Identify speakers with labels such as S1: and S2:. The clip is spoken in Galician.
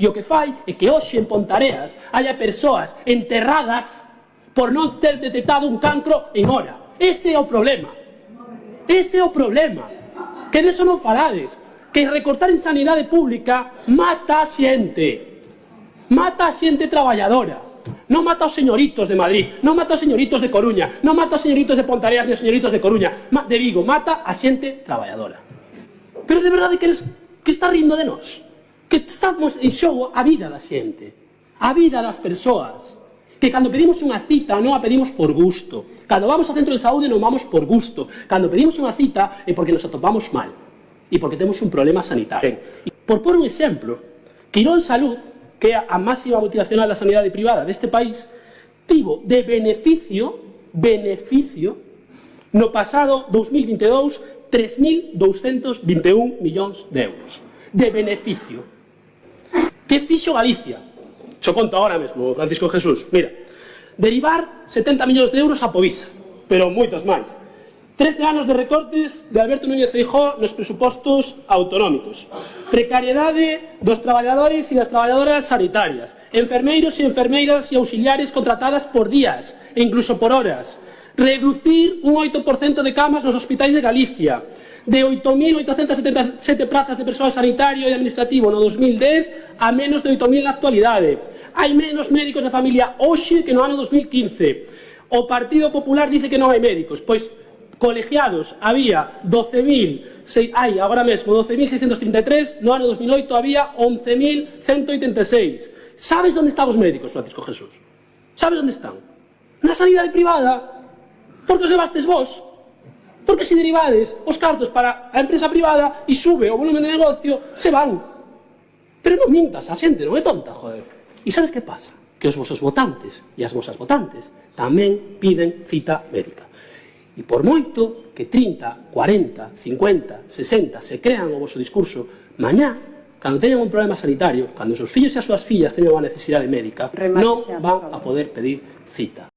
S1: E o que fai é que hoxe en Pontareas haya persoas enterradas por non ter detectado un cancro en hora. Ese é o problema. Ese é o problema. Que deso non falades. Que recortar en sanidade pública mata a xente. Mata a xente traballadora. Non mata aos señoritos de Madrid, non mata aos señoritos de Coruña, non mata aos señoritos de Pontareas ni aos señoritos de Coruña, de Vigo, mata a xente traballadora. Pero de verdade que está rindo de nós? Que estamos en xogo a vida da xente, a vida das persoas. Que cando pedimos unha cita non a pedimos por gusto. Cando vamos ao centro de saúde non vamos por gusto. Cando pedimos unha cita é porque nos atopamos mal e porque temos un problema sanitario. Por pôr un exemplo, Quirón Salud, que é a máxima multinacional da sanidade privada deste país, tivo de beneficio no pasado 2022 3.221 millóns de euros. De beneficio. Que fixo Galicia? Xo conto agora mesmo, Francisco Jesús. Mira, derivar 70 millóns de euros a Povisa, pero moitos máis. 13 anos de recortes de Alberto Núñez Feijóo nos presupostos autonómicos. Precariedade dos traballadores e das traballadoras sanitarias. Enfermeiros e enfermeiras e auxiliares contratadas por días e incluso por horas. Reducir un 8% de camas nos hospitais de Galicia. De 8.877 prazas de persoal sanitario e administrativo no 2010 a menos de 8.000 na actualidade. Hai menos médicos de familia hoxe que no ano 2015. O Partido Popular dice que non hai médicos. Pois colegiados había 12.000, agora mesmo 12.633, no ano 2008 había 11.186. Sabes onde están os médicos, Francisco Jesús? Sabes onde están? Na sanidade privada. Porque os levastes vos. Porque se derivades os cartos para a empresa privada e sube o volumen de negocio, se van. Pero non mintas, a xente non é tonta, joder. E sabes que pasa? Que os vosos votantes e as vosas votantes tamén piden cita médica. E por moito que 30, 40, 50, 60 se crean o voso discurso, mañá, cando teñan un problema sanitario, cando os seus fillos e as súas fillas teñan unha necesidade médica, non van a poder pedir cita.